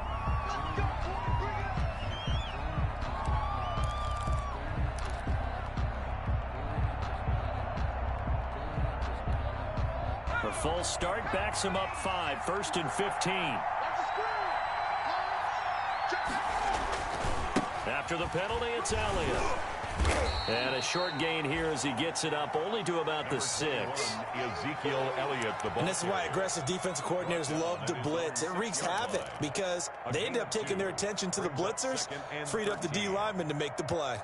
The full start backs him up 5, 1st and 15. After the penalty, it's Elliott. And a short gain here as he gets it up only to about the 6. Ezekiel Elliott, the ball. And this is why aggressive defensive coordinators love to blitz. It wreaks havoc because they end up taking their attention to the blitzers, freed up the D lineman to make the play.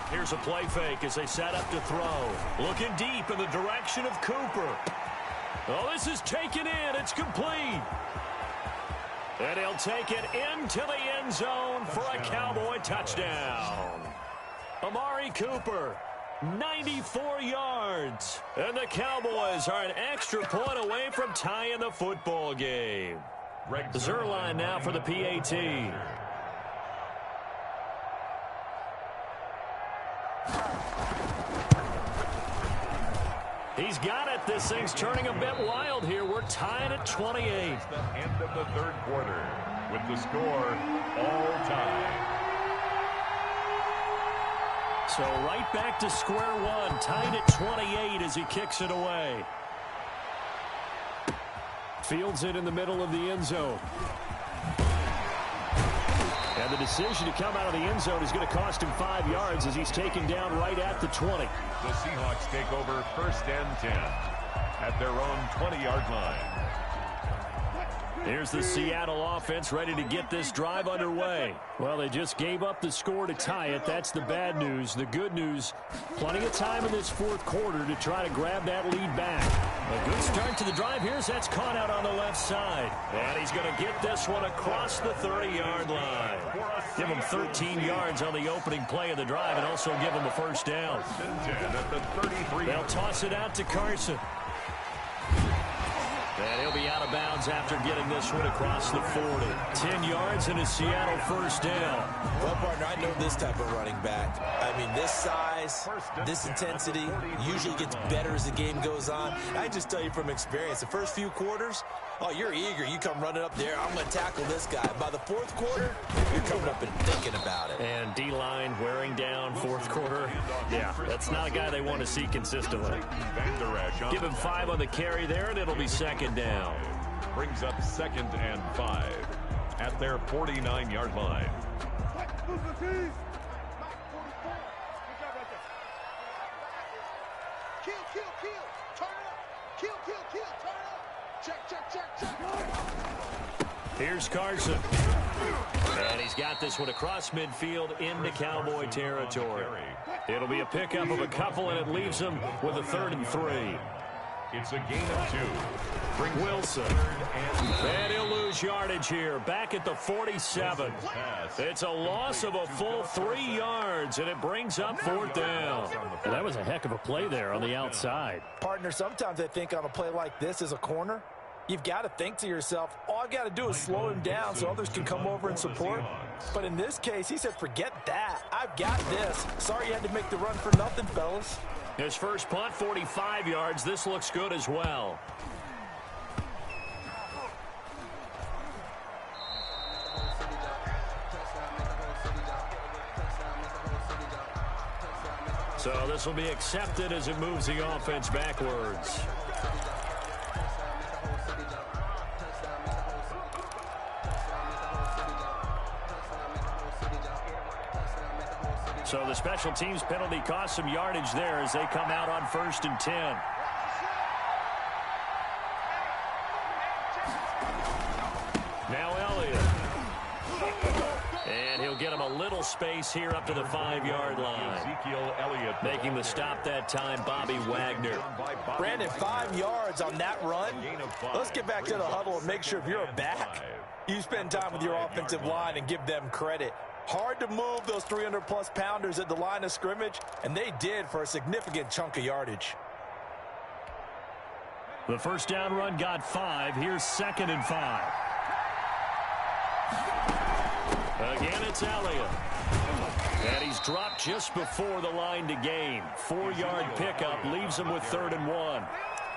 Here's a play fake as they set up to throw. Looking deep in the direction of Cooper. Oh, this is taken in. It's complete. And he'll take it into the end zone for a Cowboy touchdown. Amari Cooper, 94 yards. And the Cowboys are an extra point away from tying the football game. Zerline now for the PAT. He's got it. This thing's turning a bit wild here. We're tied at 28. The end of the 3rd quarter with the score all tied. So right back to square one, tied at 28 as he kicks it away. Fields it in the middle of the end zone. And the decision to come out of the end zone is going to cost him 5 yards as he's taken down right at the 20. The Seahawks take over 1st and 10 at their own 20-yard line. Here's the Seattle offense ready to get this drive underway. Well, they just gave up the score to tie it. That's the bad news. The good news, plenty of time in this 4th quarter to try to grab that lead back. A good start to the drive here as that's caught out on the left side. And he's going to get this one across the 30-yard line. Give him 13 yards on the opening play of the drive and also give him a 1st down. They'll toss it out to Carson. And he'll be out of bounds after getting this one across the 40. 10 yards and a Seattle 1st down. Well, partner, I know this type of running back. I mean, this size, this intensity usually gets better as the game goes on. I just tell you from experience, the first few quarters, oh, you're eager. You come running up there, I'm going to tackle this guy. By the 4th quarter, you're coming up and thinking about it. And D-line wearing down 4th quarter. Yeah, that's not a guy they want to see consistently. Give him 5 on the carry there, and it'll be 2nd down. Brings up 2nd and 5 at their 49-yard line. Here's Carson. And he's got this one across midfield into Cowboy territory. It'll be a pickup of a couple, and it leaves them with a 3rd and 3. It's a gain of 2. Wilson. And he'll lose yardage here, back at the 47. It's a loss of a full 3 yards, and it brings up 4th down. And that was a heck of a play there on the outside. Partner, sometimes I think on a play like this as a corner, you've got to think to yourself, all I got to do is slow him down so others can come over and support. But in this case, he said, forget that. I've got this. Sorry you had to make the run for nothing, fellas. His first punt, 45 yards. This looks good as well. So this will be accepted as it moves the offense backwards. So the special teams penalty cost some yardage there as they come out on 1st and 10. Now Elliott. And he'll get him a little space here up to the 5-yard line. Ezekiel Elliott making the stop that time, Bobby Wagner. Brandon, 5 yards on that run. Let's get back to the huddle and make sure if you're a back, you spend time with your offensive line and give them credit. Hard to move those 300-plus pounders at the line of scrimmage, and they did for a significant chunk of yardage. The first down run got 5. Here's 2nd and 5. Again, it's Elliott. And he's dropped just before the line to gain. 4-yard pickup leaves him with 3rd and 1.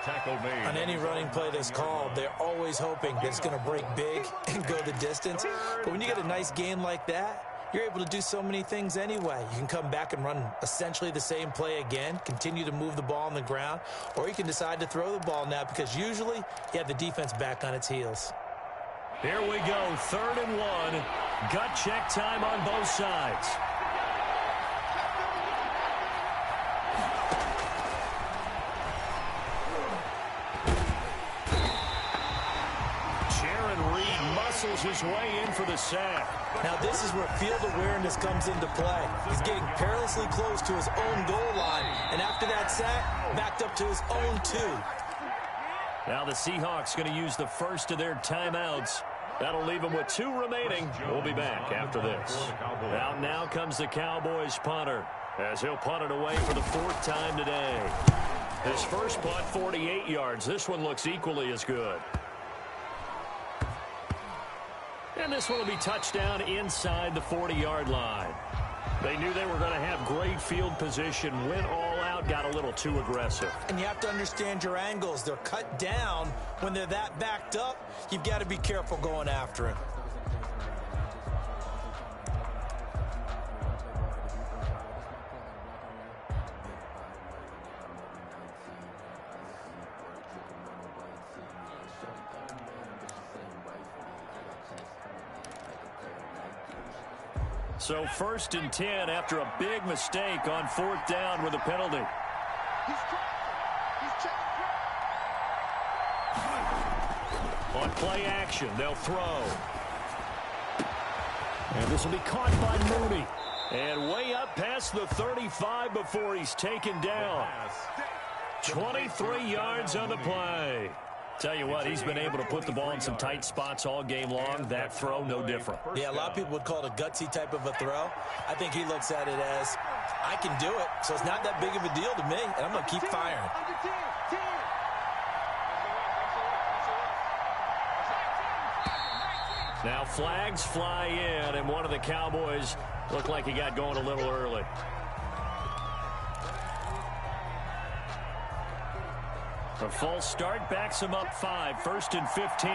Tackle made. On any running play that's called, they're always hoping that it's going to break big and go the distance. But when you get a nice gain like that, you're able to do so many things anyway. You can come back and run essentially the same play again, continue to move the ball on the ground, or you can decide to throw the ball now because usually you have the defense back on its heels. Here we go, 3rd and 1. Gut check time on both sides. Muscles his way in for the sack. Now this is where field awareness comes into play. He's getting perilously close to his own goal line, and after that sack, backed up to his own 2. Now the Seahawks going to use the first of their timeouts. That'll leave them with 2 remaining. We'll be back after this. Out now comes the Cowboys punter, as he'll punt it away for the 4th time today. His first punt, 48 yards. This one looks equally as good. And this one will be touchdown inside the 40-yard line. They knew they were going to have great field position, went all out, got a little too aggressive. And you have to understand your angles. They're cut down. When they're that backed up, you've got to be careful going after him. So 1st and 10 after a big mistake on 4th down with a penalty. On play action, they'll throw. And this will be caught by Mooney. And way up past the 35 before he's taken down. 23 yards on the play. Tell you what, he's been able to put the ball in some tight spots all game long. That throw, no different. Yeah, a lot of people would call it a gutsy type of a throw. I think he looks at it as, I can do it, so it's not that big of a deal to me, and I'm going to keep firing. Now flags fly in, and one of the Cowboys looked like he got going a little early. The false start backs him up 5, 1st and 15.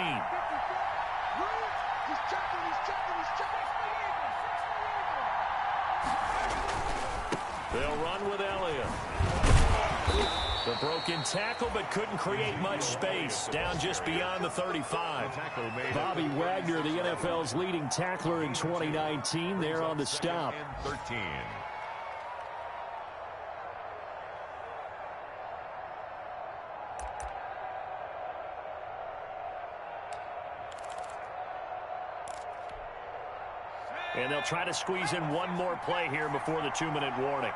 They'll run with Elliott. The broken tackle, but couldn't create much space. Down just beyond the 35. Bobby Wagner, the NFL's leading tackler in 2019, there on the stop. 13. And they'll try to squeeze in one more play here before the 2-minute warning.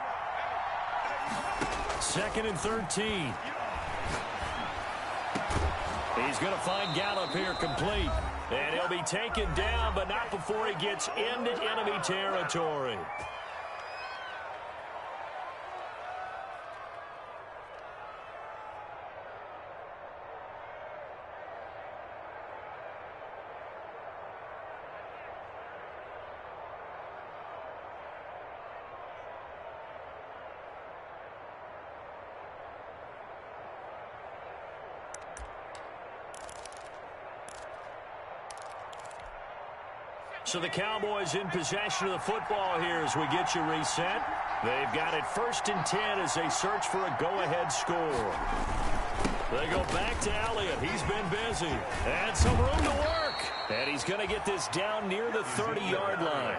2nd and 13. He's going to find Gallup here complete. And he'll be taken down, but not before he gets into enemy territory. So the Cowboys in possession of the football here as we get you reset. They've got it 1st and 10 as they search for a go-ahead score. They go back to Elliott. He's been busy. And some room to work. And he's going to get this down near the 30-yard line.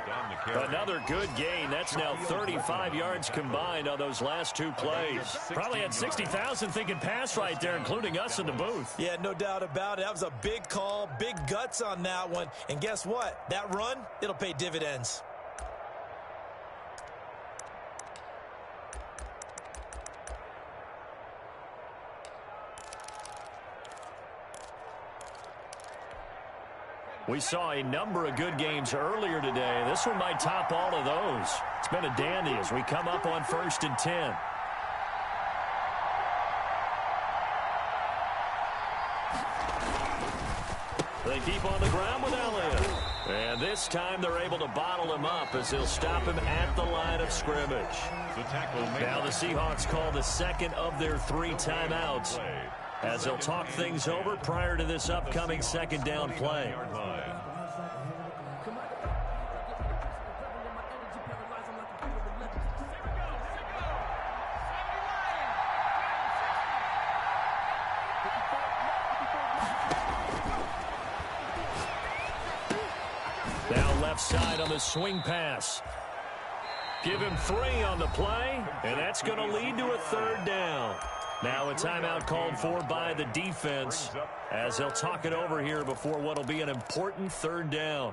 Another good gain. That's now 35 yards combined on those last 2 plays. Probably had 60,000 thinking pass right there, including us in the booth. Yeah, no doubt about it. That was a big call, big guts on that one. And guess what? That run, it'll pay dividends. We saw a number of good games earlier today. This one might top all of those. It's been a dandy as we come up on 1st and 10. They keep on the ground with Elliott. And this time they're able to bottle him up as they'll stop him at the line of scrimmage. Now the Seahawks call the 2nd of their 3 timeouts as they'll talk things over prior to this upcoming 2nd down play. Now left side on the swing pass. Give him 3 on the play, and that's going to lead to a 3rd down. Now a timeout called for by the defense as they'll talk it over here before what will be an important 3rd down.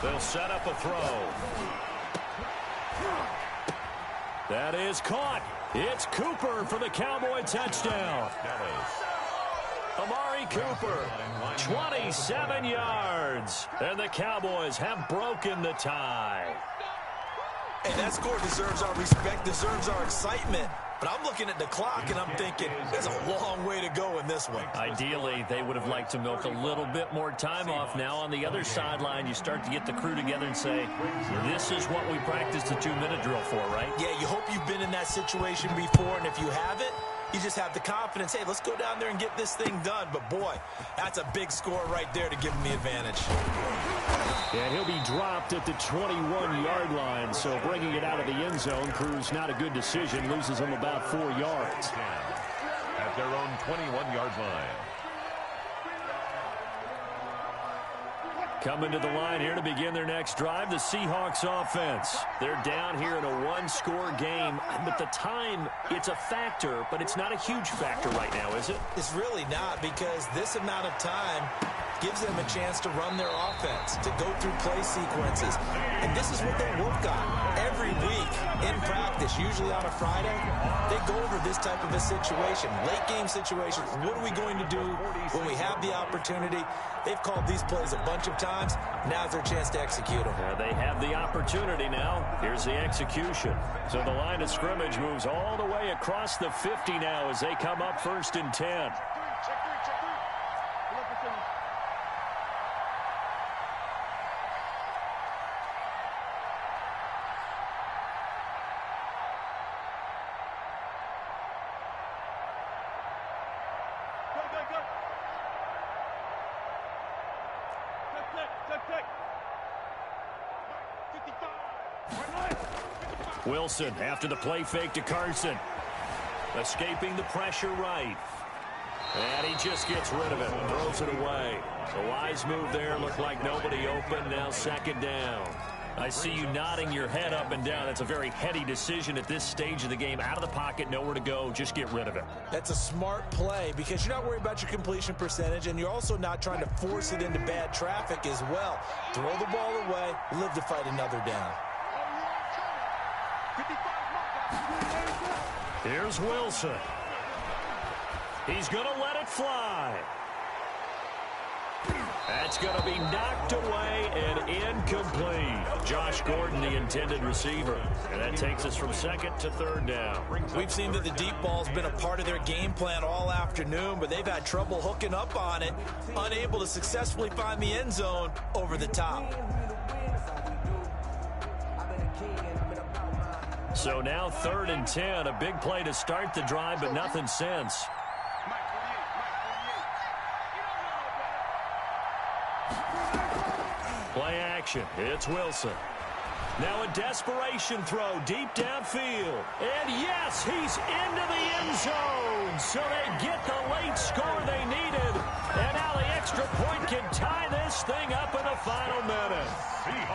They'll set up a throw. That is caught. It's Cooper for the Cowboy touchdown. Amari Cooper, 27 yards. And the Cowboys have broken the tie. Hey, that score deserves our respect, deserves our excitement. But I'm looking at the clock, and I'm thinking, there's a long way to go in this one. Ideally, they would have liked to milk a little bit more time off. Now on the other sideline, you start to get the crew together and say, this is what we practiced the 2-minute drill for, right? Yeah, you hope you've been in that situation before, and if you haven't, you just have the confidence, hey, let's go down there and get this thing done. But, boy, that's a big score right there to give him the advantage. And he'll be dropped at the 21-yard line, so bringing it out of the end zone proves not a good decision, loses him about 4 yards. At their own 21-yard line. Coming to the line here to begin their next drive, the Seahawks offense. They're down here in a 1-score game, but the time, it's a factor, but it's not a huge factor right now, is it? It's really not, because this amount of time gives them a chance to run their offense, to go through play sequences. And this is what they work on every week in practice, usually on a Friday. They go over this type of a situation, late game situations. What are we going to do when we have the opportunity? They've called these plays a bunch of times. Now's their chance to execute them. They have the opportunity now. Here's the execution. So the line of scrimmage moves all the way across the 50 now as they come up 1st and 10. Wilson after the play fake to Carson. Escaping the pressure right. And he just gets rid of it, throws it away. A wise move there, looked like nobody open, now second down. I see you nodding your head up and down. That's a very heady decision at this stage of the game. Out of the pocket, nowhere to go, just get rid of it. That's a smart play because you're not worried about your completion percentage, and you're also not trying to force it into bad traffic as well. Throw the ball away, live to fight another down. Here's Wilson. He's going to let it fly. That's going to be knocked away and incomplete. Josh Gordon, the intended receiver. And that takes us from second to third down. We've seen that the deep ball's been a part of their game plan all afternoon, but they've had trouble hooking up on it, unable to successfully find the end zone over the top. So now 3rd and 10, a big play to start the drive, but nothing since. Play action. It's Wilson. Now a desperation throw deep downfield. And yes, he's into the end zone. So they get the late score they needed. And now the extra point can tie this thing up in the final minute.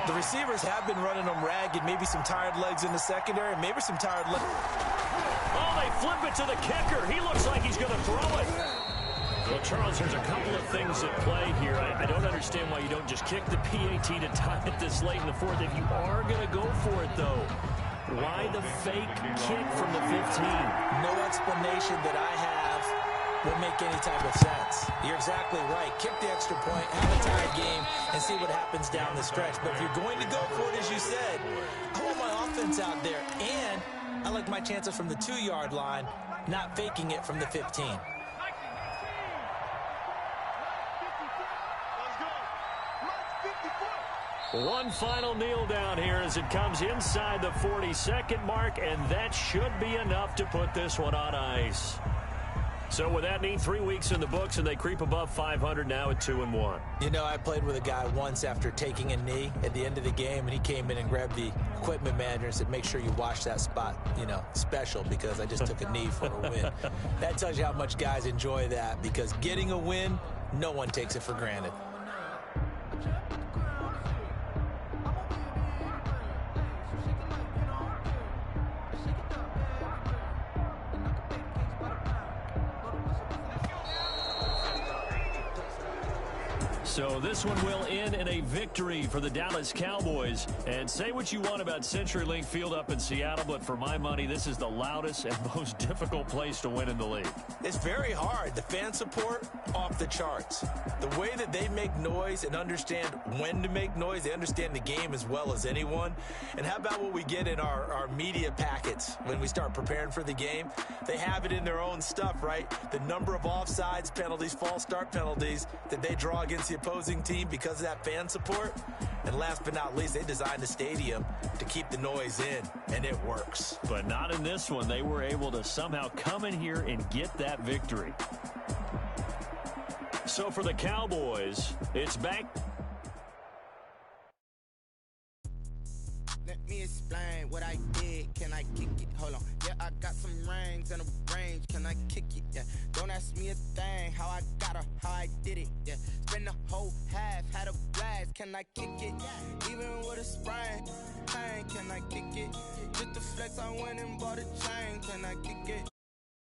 The receivers have been running them ragged. Maybe some tired legs in the secondary, maybe some tired legs. Oh, they flip it to the kicker. He looks like he's going to throw it. Well, Charles, there's a couple of things at play here. I don't understand why you don't just kick the PAT to tie it this late in the fourth. If you are going to go for it, though, why the fake kick from the 15? No explanation that I have will make any type of sense. You're exactly right. Kick the extra point, have a tied game, and see what happens down the stretch. But if you're going to go for it, as you said, I want my offense out there, and I like my chances from the 2-yard line, not faking it from the 15. One final kneel down here as it comes inside the 40-second mark, and that should be enough to put this one on ice. So with that neat 3 weeks in the books, and they creep above 500 now at 2-1. You know, I played with a guy once after taking a knee at the end of the game, and he came in and grabbed the equipment manager and said, make sure you wash that spot, you know, special, because I just took a knee for a win. That tells you how much guys enjoy that, because getting a win, no one takes it for granted. So this one will end in a victory for the Dallas Cowboys. And say what you want about CenturyLink Field up in Seattle, but for my money, this is the loudest and most difficult place to win in the league. It's very hard. The fan support, off the charts. The way that they make noise and understand when to make noise, they understand the game as well as anyone. And how about what we get in our media packets when we start preparing for the game? They have it in their own stuff, right? The number of offsides penalties, false start penalties that they draw against the opposing team because of that fan support. And last but not least, they designed the stadium to keep the noise in, and it works. But not in this one. They were able to somehow come in here and get that victory. So for the Cowboys, it's back. Let me explain what I did. Can I kick it? Hold on. Yeah, I got some rings and a range. Can I kick it? Yeah. Don't ask me a thing. How I got her, how I did it. Yeah. Spend the whole half, had a blast. Can I kick it? Even with a sprain. Pain, can I kick it? Just the flex, I went and bought a chain. Can I kick it?